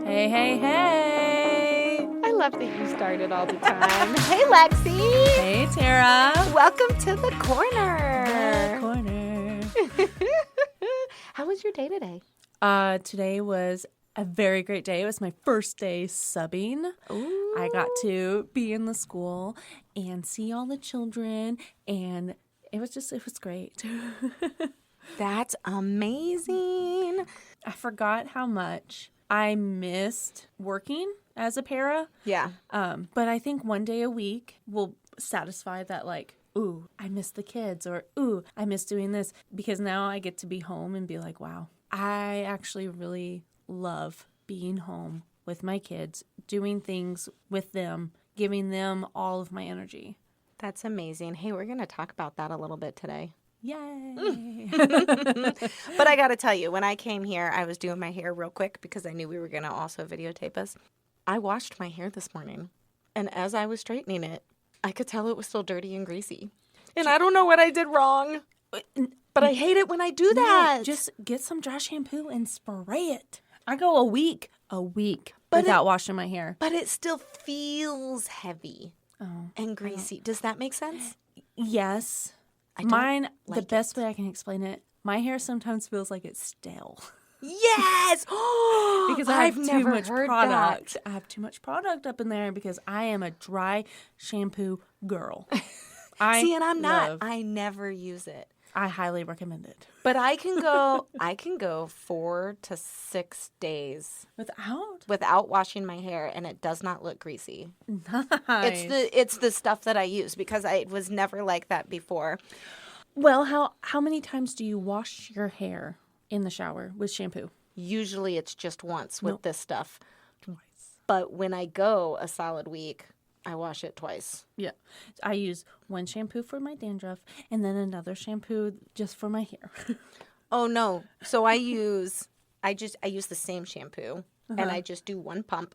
Hey, hey, hey. I love that you started all the time. Hey, Lexi. Hey, Tara. Welcome to the corner. The corner. How was your day today? Today was a very great day. It was my first day subbing. Ooh. I got to be in the school and see all the children, and it was great. That's amazing. I forgot how much I missed working as a para. Yeah. But I think one day a week will satisfy that, like, ooh, I miss the kids, or ooh, I miss doing this, because now I get to be home and be like, wow, I actually really love being home with my kids, doing things with them, giving them all of my energy. That's amazing. Hey, we're going to talk about that a little bit today. Yay! But I got to tell you, when I came here, I was doing my hair real quick because I knew we were going to also videotape us. I washed my hair this morning, and as I was straightening it, I could tell it was still dirty and greasy. And I don't know what I did wrong, but I hate it when I do that. No, just get some dry shampoo and spray it. I go a week without washing my hair. But it still feels heavy and greasy. Does that make sense? Yes. The best way I can explain it, my hair sometimes feels like it's stale. Yes! Because I have too much product. That. I have too much product up in there because I am a dry shampoo girl. See, and I'm not. I never use it. I highly recommend it. But I can go 4 to 6 days without washing my hair, and it does not look greasy. Nice. It's the stuff that I use because I was never like that before. Well, how many times do you wash your hair in the shower with shampoo? Usually it's just once with this stuff. Twice. But when I go a solid week, I wash it twice. Yeah. I use one shampoo for my dandruff and then another shampoo just for my hair. Oh, no. So I use the same shampoo, and I just do one pump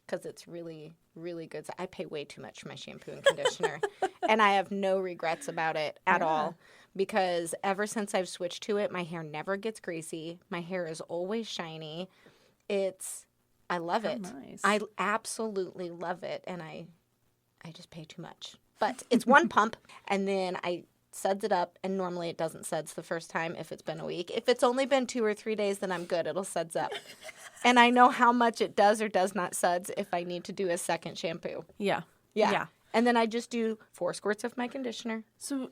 because it's really, really good. So I pay way too much for my shampoo and conditioner, and I have no regrets about it at all because ever since I've switched to it, my hair never gets greasy. My hair is always shiny. I love it. Nice. I absolutely love it, and I just pay too much. But it's one pump, and then I suds it up, and normally it doesn't suds the first time if it's been a week. If it's only been 2 or 3 days, then I'm good. It'll suds up. And I know how much it does or does not suds if I need to do a second shampoo. Yeah. And then I just do 4 squirts of my conditioner,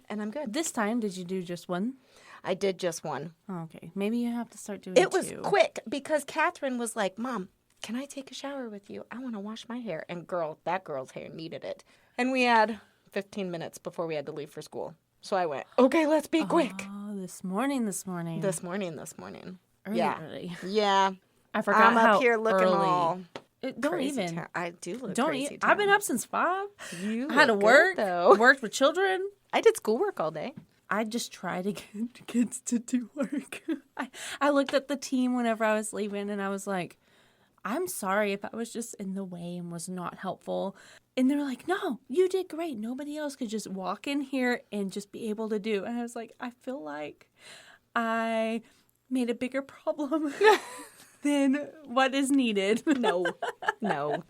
and I'm good. This time, did you do just one? I did just one. Oh, okay. Maybe you have to start doing It was two. quick because Catherine was like, Mom, can I take a shower with you? I want to wash my hair. And that girl's hair needed it. And we had 15 minutes before we had to leave for school. So I went, okay, let's be quick. Oh, this morning. Early. Early. Yeah. I forgot I'm how up here looking early. all Don't crazy even. I do look Don't crazy. even. I've been up since 5. You I had to look work. good, though. Worked with children. I did schoolwork all day. I just try to get the kids to do work. I looked at the team whenever I was leaving, and I was like, I'm sorry if I was just in the way and was not helpful. And they're like, no, you did great. Nobody else could just walk in here and just be able to do. And I was like, I feel like I made a bigger problem than what is needed. No.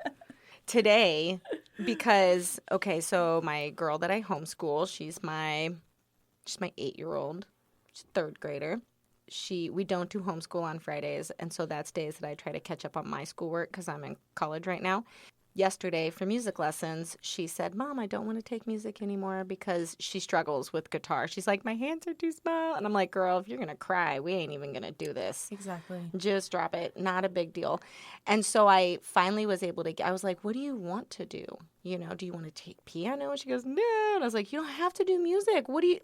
Today, because, okay, so my girl that I homeschool, she's my 8-year-old. She's a 3rd grader. We don't do homeschool on Fridays, and so that's days that I try to catch up on my schoolwork because I'm in college right now. Yesterday, for music lessons, she said, Mom, I don't want to take music anymore because she struggles with guitar. She's like, my hands are too small. And I'm like, girl, if you're going to cry, we ain't even going to do this. Exactly. Just drop it. Not a big deal. And so I finally was able to I was like, what do you want to do? Do you want to take piano? And she goes, no. And I was like, you don't have to do music. What do you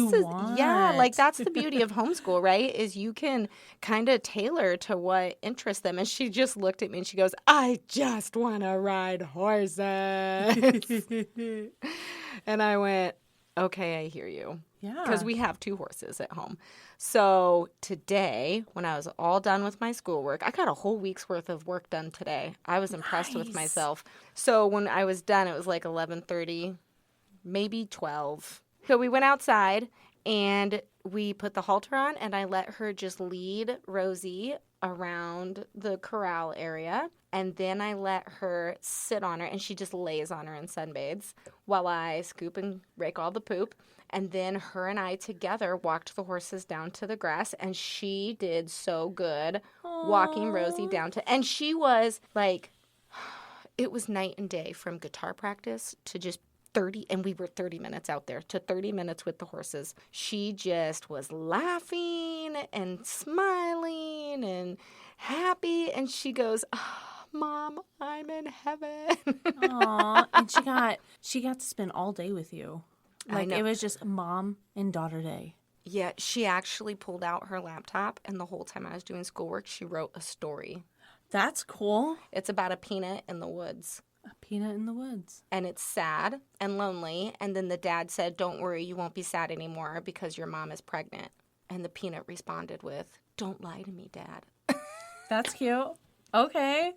want? Yeah, like that's the beauty of homeschool, right? Is you can kind of tailor to what interests them. And she just looked at me and she goes, I just want to ride horses. And I went, okay, I hear you. Yeah. Because we have 2 horses at home. So today, when I was all done with my schoolwork, I got a whole week's worth of work done today. I was impressed with myself. So when I was done, it was like 11:30, maybe 12. So we went outside, and we put the halter on, and I let her just lead Rosie around the corral area. And then I let her sit on her, and she just lays on her and sunbathes while I scoop and rake all the poop. And then her and I together walked the horses down to the grass, and she did so good walking Rosie down to, and she was like, it was night and day from guitar practice to just 30, and we were 30 minutes out there, to 30 minutes with the horses. She just was laughing and smiling and happy, and she goes, oh, Mom, I'm in heaven. Aw, and she got to spend all day with you. I Like, know. it was just mom and daughter day. Yeah, she actually pulled out her laptop, and the whole time I was doing schoolwork, she wrote a story. That's cool. It's about a peanut in the woods. A peanut in the woods. And it's sad and lonely. And then the dad said, don't worry, you won't be sad anymore because your mom is pregnant. And the peanut responded with, don't lie to me, Dad. That's cute. Okay.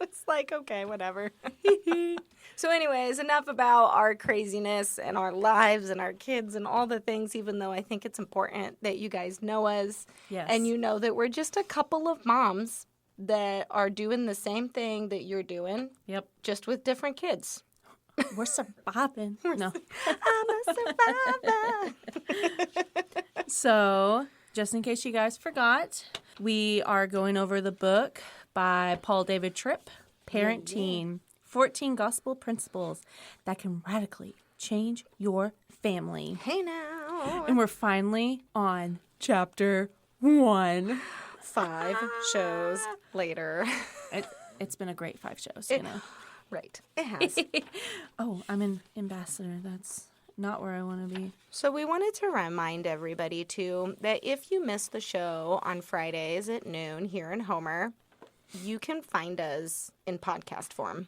It's like, okay, whatever. So anyways, enough about our craziness and our lives and our kids and all the things, even though I think it's important that you guys know us. Yes. And you know that we're just a couple of moms that are doing the same thing that you're doing. Yep. Just with different kids. We're surviving. No. I'm a survivor. So, just in case you guys forgot, we are going over the book by Paul David Tripp, Parenting, 14 Gospel Principles that can radically change your family. Hey now. And we're finally on chapter 1. 5 shows later. It's been a great 5 shows, you know. Right. It has. Oh, I'm an ambassador. That's not where I want to be. So we wanted to remind everybody, too, that if you miss the show on Fridays at noon here in Homer, you can find us in podcast form.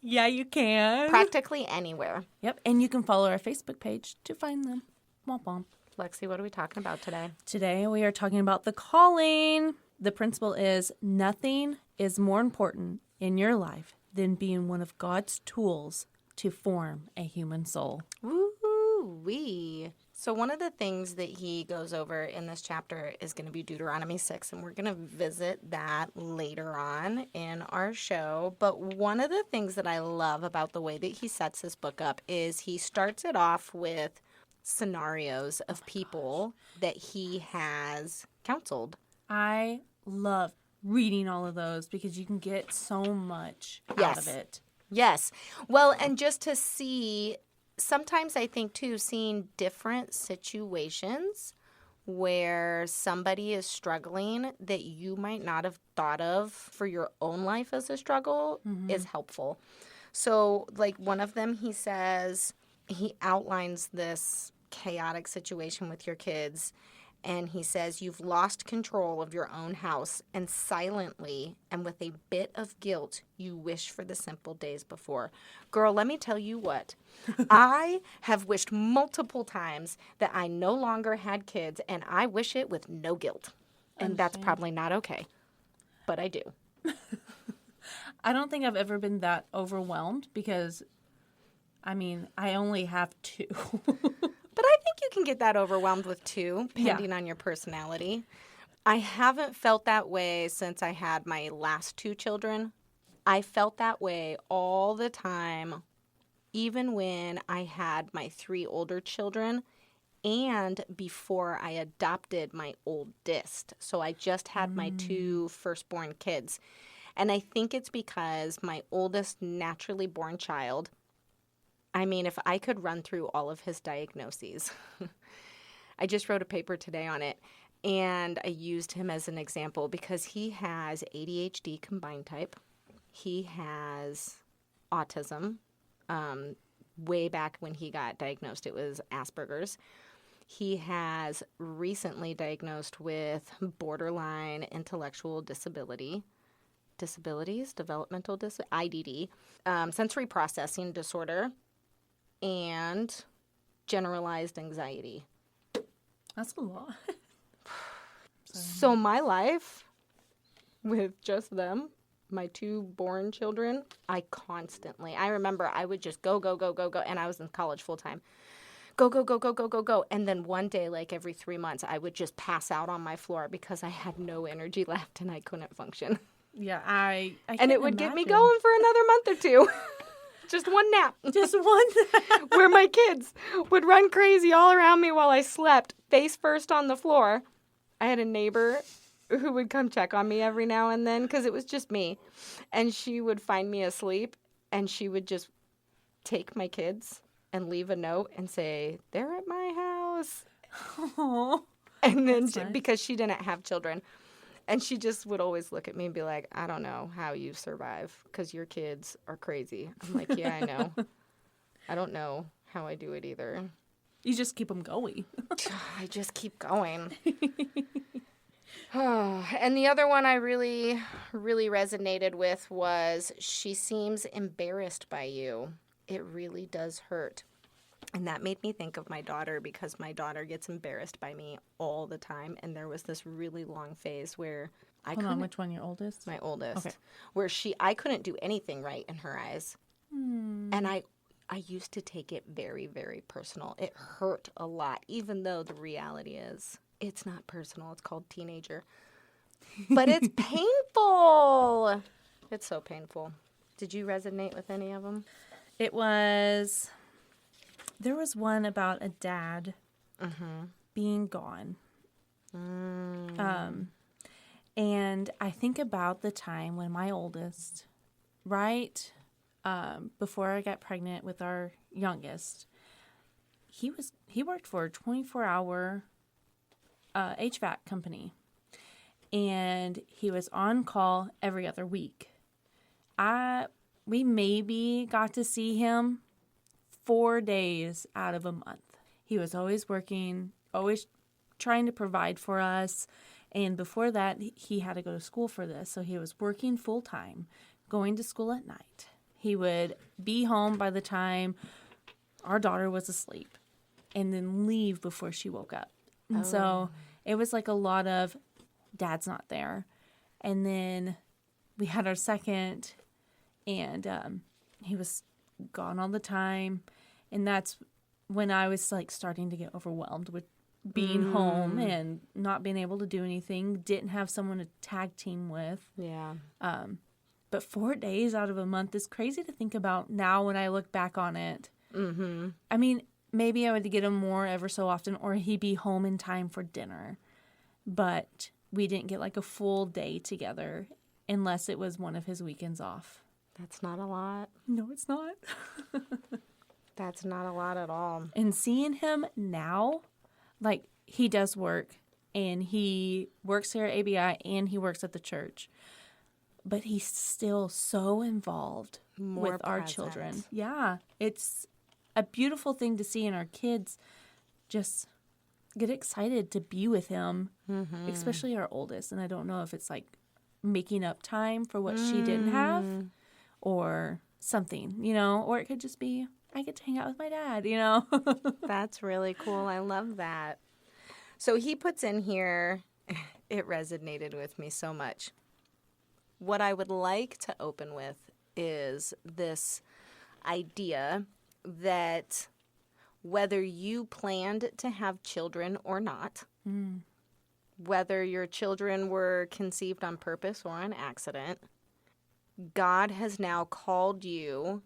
Yeah, you can. Practically anywhere. Yep, and you can follow our Facebook page to find them. Womp womp. Lexi, what are we talking about today? Today we are talking about the calling. The principle is nothing is more important in your life than being one of God's tools to form a human soul. Woo-wee. So one of the things that he goes over in this chapter is going to be Deuteronomy 6, and we're going to visit that later on in our show. But one of the things that I love about the way that he sets this book up is he starts it off with scenarios of people that he has counseled. I love reading all of those because you can get so much out of it. Yes. Well, and just to see, sometimes I think, too, seeing different situations where somebody is struggling that you might not have thought of for your own life as a struggle is helpful. So, like, one of them, he says, he outlines this chaotic situation with your kids, and he says, you've lost control of your own house, and silently and with a bit of guilt, you wish for the simple days before. Girl, let me tell you what. I have wished multiple times that I no longer had kids, and I wish it with no guilt. And that's probably not okay, but I do. I don't think I've ever been that overwhelmed because, I mean, I only have 2. But I think you can get that overwhelmed with 2, depending on your personality. I haven't felt that way since I had my last 2 children. I felt that way all the time, even when I had my 3 older children and before I adopted my oldest. So I just had my 2 firstborn kids. And I think it's because my oldest naturally born child, I mean, if I could run through all of his diagnoses, I just wrote a paper today on it, and I used him as an example because he has ADHD combined type. He has autism. Way back when he got diagnosed, it was Asperger's. He has recently diagnosed with borderline intellectual disabilities, developmental IDD, sensory processing disorder, and generalized anxiety. That's a lot. So my life with just them, my 2 born children, I remember I would just go, and I was in college full time. go, go, go, go, go, go, go. And then one day, like every 3 months, I would just pass out on my floor because I had no energy left and I couldn't function. Yeah, I And it would get me going for another month or two. Just one nap. Just one. Where my kids would run crazy all around me while I slept, face first on the floor. I had a neighbor who would come check on me every now and then because it was just me. And she would find me asleep and she would just take my kids and leave a note and say, they're at my house. Aww. And then That's nice. because she didn't have children. And she just would always look at me and be like, I don't know how you survive because your kids are crazy. I'm like, yeah, I know. I don't know how I do it either. You just keep them going. I just keep going. And the other one I really, really resonated with was, she seems embarrassed by you. It really does hurt. And that made me think of my daughter because my daughter gets embarrassed by me all the time. And there was this really long phase where I Hold on, which one, your oldest? my oldest, Okay. where I couldn't do anything right in her eyes. And I used to take it very, very personal. It hurt a lot, even though the reality is it's not personal. It's called teenager. But it's painful. It's so painful. Did you resonate with any of them? There was one about a dad being gone. And I think about the time when my oldest, right before I got pregnant with our youngest, he worked for a 24-hour HVAC company. And he was on call every other week. We maybe got to see him 4 days out of a month. He was always working, always trying to provide for us. And before that, he had to go to school for this. So he was working full time, going to school at night. He would be home by the time our daughter was asleep and then leave before she woke up. And so it was like a lot of, Dad's not there. And then we had our second, and he was gone all the time. And that's when I was like starting to get overwhelmed with being home and not being able to do anything. Didn't have someone to tag team with. Yeah. But 4 days out of a month is crazy to think about now when I look back on it. Mm-hmm. I mean, maybe I would get him more ever so often, or he'd be home in time for dinner. But we didn't get like a full day together unless it was one of his weekends off. That's not a lot. No, it's not. That's not a lot at all. And seeing him now, like he does work and he works here at ABI and he works at the church. But he's still so involved with our children. Yeah, it's a beautiful thing to see, and our kids just get excited to be with him, especially our oldest. And I don't know if it's like making up time for what she didn't have or something, or it could just be, I get to hang out with my dad, That's really cool. I love that. So he puts in here, it resonated with me so much. What I would like to open with is this idea that whether you planned to have children or not, whether your children were conceived on purpose or on accident, God has now called you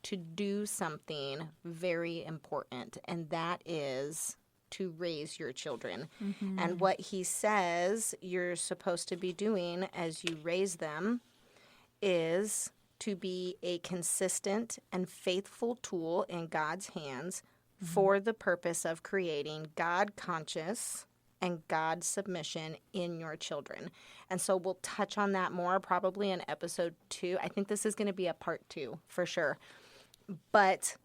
to do something very important, and that is to raise your children. And what he says you're supposed to be doing as you raise them is to be a consistent and faithful tool in God's hands for the purpose of creating God-conscious and God submission in your children. And so we'll touch on that more probably in episode 2. I think this is going to be a part 2 for sure. But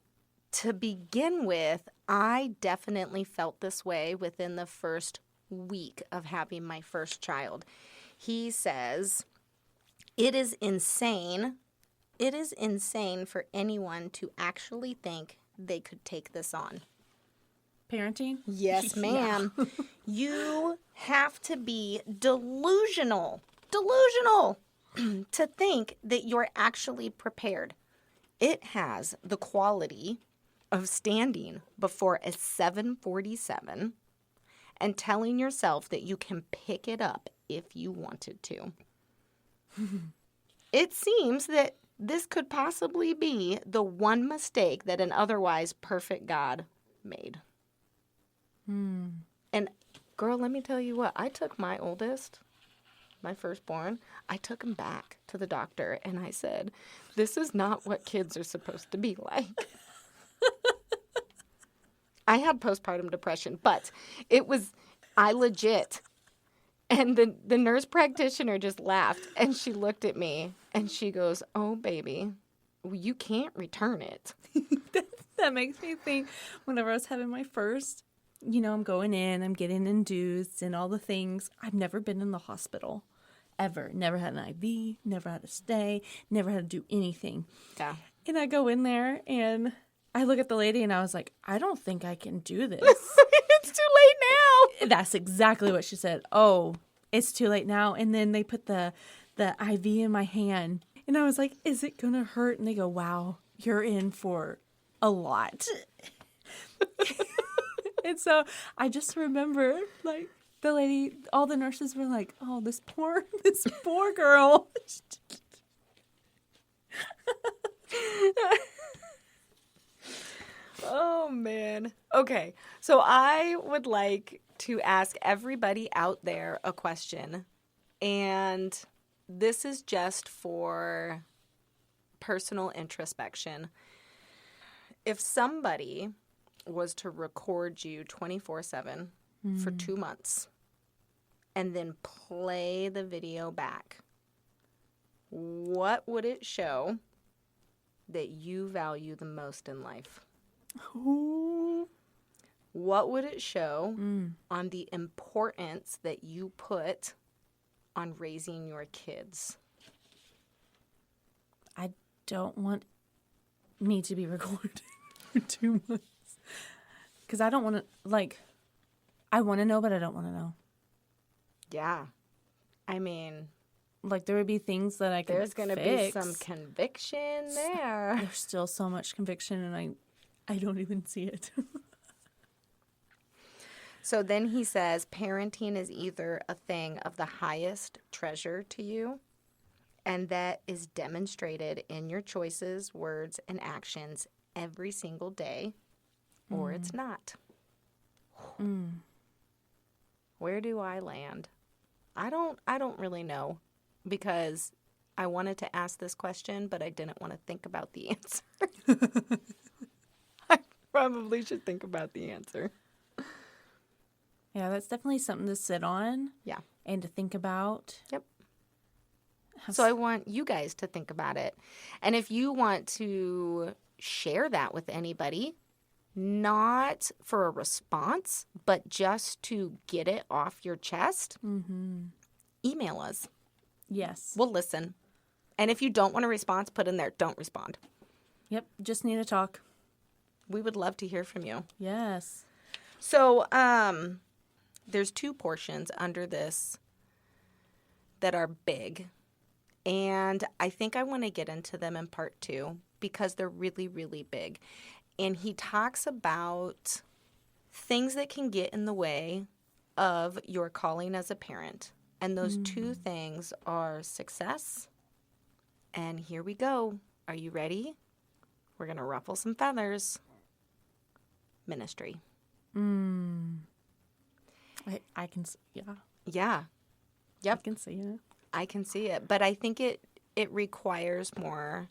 to begin with, I definitely felt this way within the first week of having my first child. He says, it is insane for anyone to actually think they could take this on. Parenting? Yes, ma'am. You have to be delusional to think that you're actually prepared. It has the quality of standing before a 747 and telling yourself that you can pick it up if you wanted to. It seems that this could possibly be the one mistake that an otherwise perfect God made. And girl, let me tell you what, I took my oldest, my firstborn, I took him back to the doctor and I said, this is not what kids are supposed to be like. I had postpartum depression, but I legit. And the nurse practitioner just laughed and she looked at me and she goes, oh, baby, you can't return it. That makes me think whenever I was having my first, I'm going in, I'm getting induced and all the things. I've never been in the hospital ever. Never had an IV, never had to stay, never had to do anything. Yeah. And I go in there and I look at the lady and I was like, I don't think I can do this. It's too late now. That's exactly what she said. Oh, it's too late now. And then they put the IV in my hand. And I was like, is it going to hurt? And they go, wow, you're in for a lot. And so I just remember, like, the lady, all the nurses were like, oh, this poor girl. Oh, man. Okay. So I would like to ask everybody out there a question. And this is just for personal introspection. If somebody was to record you 24/7 for 2 months and then play the video back, what would it show that you value the most in life? Ooh. What would it show on the importance that you put on raising your kids? I don't want me to be recorded for 2 months. Because I don't want to, I want to know, but I don't want to know. Yeah. I mean, there would be things that I could there's going to be fix. some conviction there. There's still so much conviction, and I don't even see it. So then he says, parenting is either a thing of the highest treasure to you, and that is demonstrated in your choices, words, and actions every single day, or it's not. Where do I land? I don't really know, because I wanted to ask this question, but I didn't want to think about the answer. I probably should think about the answer. Yeah, that's definitely something to sit on. Yeah. And to think about. Yep. So I want you guys to think about it. And if you want to share that with anybody, not for a response, but just to get it off your chest, email us. Yes. We'll listen. And if you don't want a response, put in there, don't respond. Yep. Just need to talk. We would love to hear from you. Yes. So, there's 2 portions under this that are big. And I think I want to get into them in part 2 because they're really, really big. And he talks about things that can get in the way of your calling as a parent. And those 2 things are success. And here we go. Are you ready? We're going to ruffle some feathers. Ministry. I can, yeah. Yeah. Yep. I can see it. I can see it. But I think it requires more.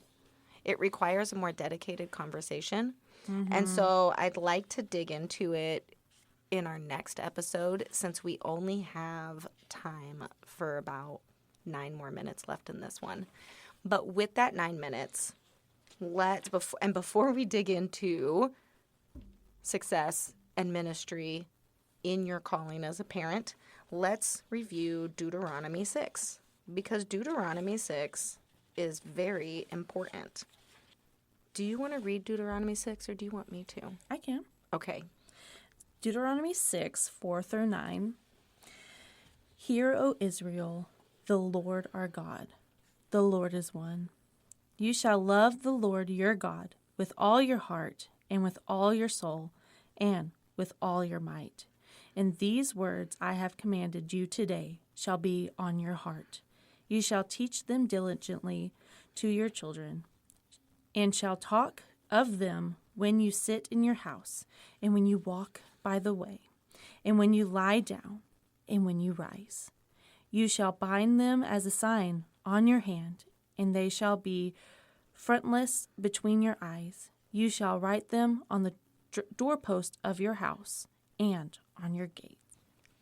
It requires a more dedicated conversation. And so I'd like to dig into it in our next episode, since we only have time for about 9 more minutes left in this one. But with that 9 minutes, before we dig into success and ministry in your calling as a parent, let's review Deuteronomy 6, because Deuteronomy 6 is very important. Do you want to read Deuteronomy 6 or do you want me to? I can. Okay. Deuteronomy 6, 4-9. Hear, O Israel, the Lord our God. The Lord is one. You shall love the Lord your God with all your heart and with all your soul, and with all your might. And these words I have commanded you today shall be on your heart. You shall teach them diligently to your children, and shall talk of them when you sit in your house, and when you walk by the way, and when you lie down, and when you rise. You shall bind them as a sign on your hand, and they shall be frontlets between your eyes. You shall write them on the doorpost of your house and on your gate.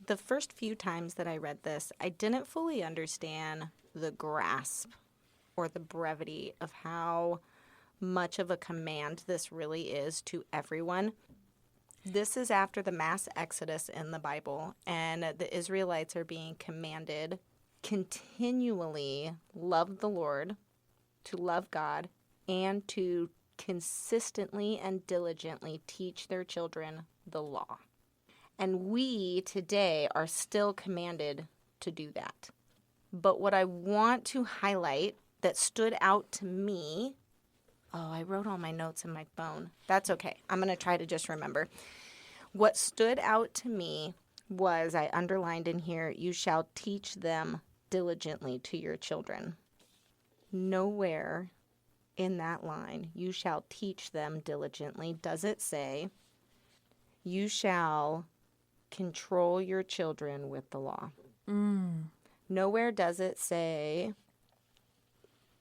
The first few times that I read this, I didn't fully understand the grasp or the brevity of how much of a command this really is to everyone. This is after the mass exodus in the Bible, and the Israelites are being commanded continually love the Lord, to love God, and to consistently and diligently teach their children the law. And we today are still commanded to do that. But what I want to highlight that stood out to me, I wrote all my notes in my phone. That's okay. I'm going to try to just remember. What stood out to me was, I underlined in here, you shall teach them diligently to your children. Nowhere in that line, you shall teach them diligently, does it say, you shall control your children with the law. Nowhere does it say,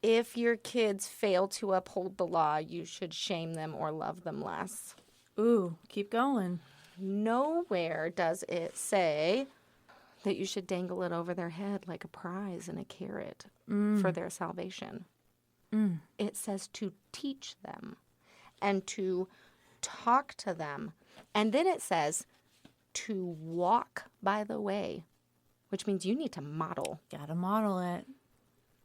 if your kids fail to uphold the law, you should shame them or love them less. Ooh, keep going. Nowhere does it say that you should dangle it over their head like a prize and a carrot for their salvation. It says to teach them and to talk to them. And then it says to walk by the way, which means you need to model. Gotta model it.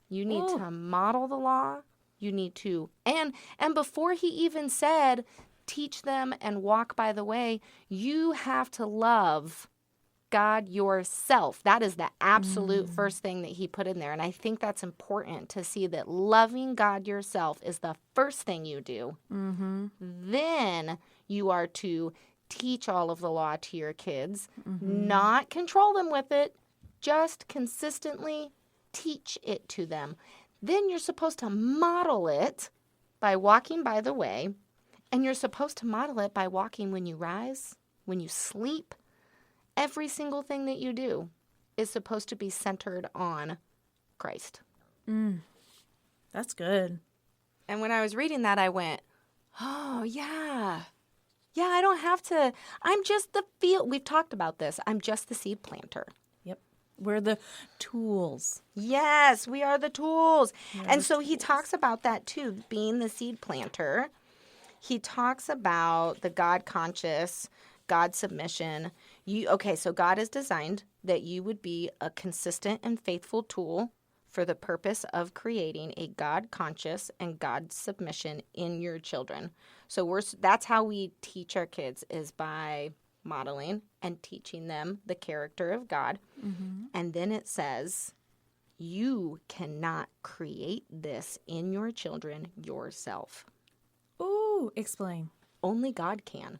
You need to model the law. You need to, and before he even said, teach them and walk by the way, you have to love God yourself. That is the absolute first thing that he put in there. And I think that's important to see that loving God yourself is the first thing you do. Then you are to teach all of the law to your kids, not control them with it, just consistently teach it to them. Then you're supposed to model it by walking by the way, and you're supposed to model it by walking when you rise, when you sleep. Every single thing that you do is supposed to be centered on Christ. That's good. And when I was reading that, I went, oh, yeah. Yeah, I don't have to. I'm just the field. We've talked about this. I'm just the seed planter. Yep. We're the tools. Yes, we are the tools. And so he talks about that too, being the seed planter. He talks about the God conscious, God submission. So God has designed that you would be a consistent and faithful tool for the purpose of creating a God conscious and God submission in your children. So that's how we teach our kids, is by modeling and teaching them the character of God. And then it says, you cannot create this in your children yourself. Ooh, explain. Only God can.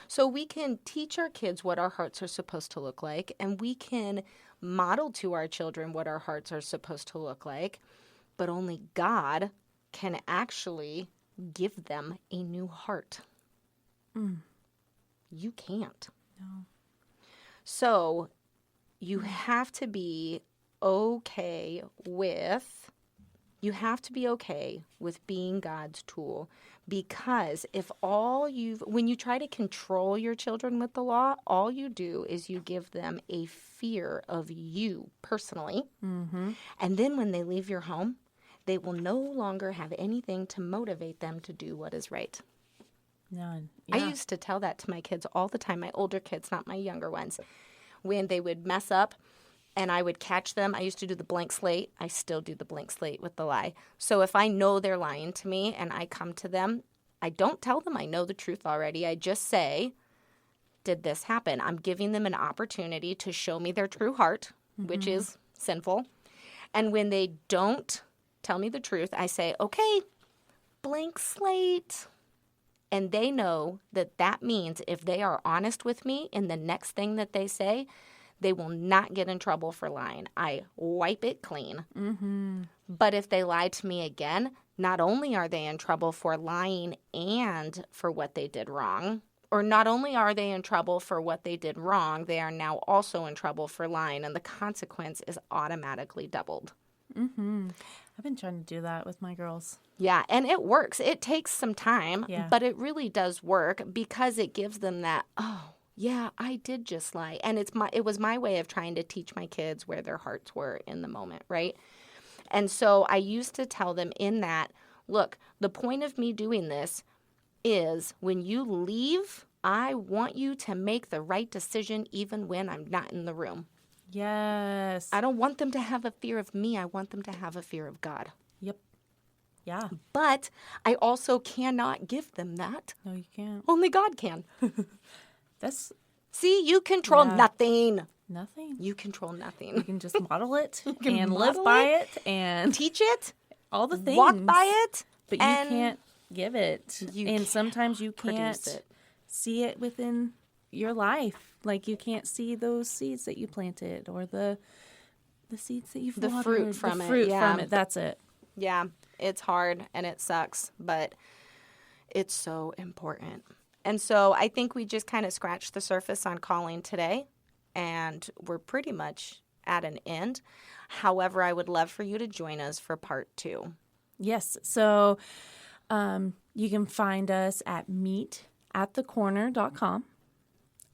So we can teach our kids what our hearts are supposed to look like, and we can model to our children what our hearts are supposed to look like, but only God can actually give them a new heart. You can't. No. So you have to be okay with being God's tool, because when you try to control your children with the law, all you do is you give them a fear of you personally. And then when they leave your home, they will no longer have anything to motivate them to do what is right. None. I used to tell that to my kids all the time, my older kids, not my younger ones, when they would mess up and I would catch them. I used to do the blank slate. I still do the blank slate with the lie. So if I know they're lying to me and I come to them, I don't tell them I know the truth already. I just say, did this happen? I'm giving them an opportunity to show me their true heart, which is sinful. And when they don't tell me the truth, I say, okay, blank slate. And they know that that means if they are honest with me in the next thing that they say, they will not get in trouble for lying. I wipe it clean. Mm-hmm. But if they lie to me again, not only are they in trouble for lying and for what they did wrong, or not only are they in trouble for what they did wrong, they are now also in trouble for lying, and the consequence is automatically doubled. Mm-hmm. I've been trying to do that with my girls. Yeah, and it works. It takes some time, Yeah. but it really does work because it gives them that, oh, yeah, I did just lie. And it was my way of trying to teach my kids where their hearts were in the moment, right? And so I used to tell them in that, look, the point of me doing this is when you leave, I want you to make the right decision even when I'm not in the room. Yes. I don't want them to have a fear of me. I want them to have a fear of God. Yep. Yeah. But I also cannot give them that. No, you can't. Only God can. That's See, you control Yeah. nothing. nothing. You control You nothing. can just model it can and live model by it and Teach it, all the things. walk by it, But you and can't give it. you And sometimes you produce can't it. see it within your life. Like you can't see those seeds that you planted or the seeds that you've The watered. fruit from the it, fruit yeah. from it. That's it. Yeah, it's hard and it sucks, but it's so important. And so I think we just kind of scratched the surface on calling today, and we're pretty much at an end. However, I would love for you to join us for part 2. Yes. So you can find us at meetatthecorner.com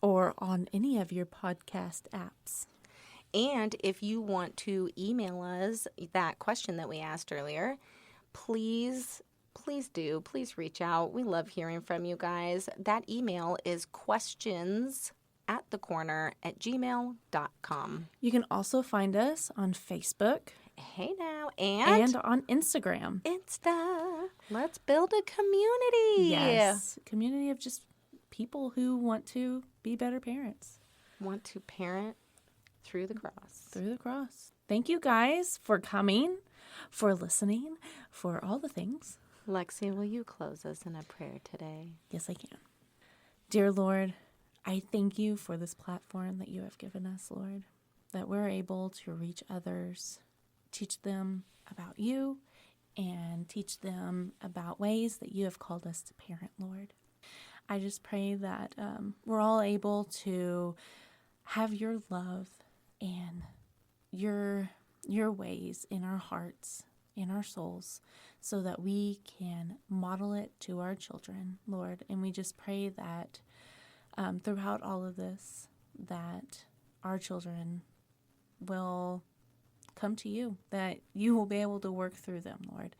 or on any of your podcast apps. And if you want to email us that question that we asked earlier, please do. Please reach out. We love hearing from you guys. That email is questions@thecorner@gmail.com. You can also find us on Facebook Hey now. and on Instagram. Insta. Let's build a community. Yes. Community of just people who want to be better parents. Want to parent through the cross. Through the cross. Thank you guys for coming, for listening, for all the things. Lexi, will you close us in a prayer today? Yes, I can. Dear Lord, I thank you for this platform that you have given us, Lord, that we're able to reach others, teach them about you, and teach them about ways that you have called us to parent, Lord. I just pray that we're all able to have your love and your ways in our hearts, in our souls, so that we can model it to our children, Lord. And we just pray that throughout all of this, that our children will come to you, that you will be able to work through them, Lord.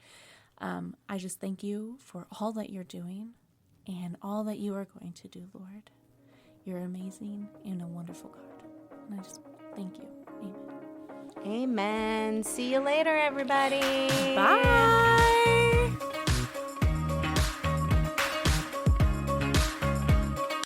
I just thank you for all that you're doing and all that you are going to do, Lord. You're amazing and a wonderful God. And I just thank you. Amen. Amen. See you later, everybody. Bye.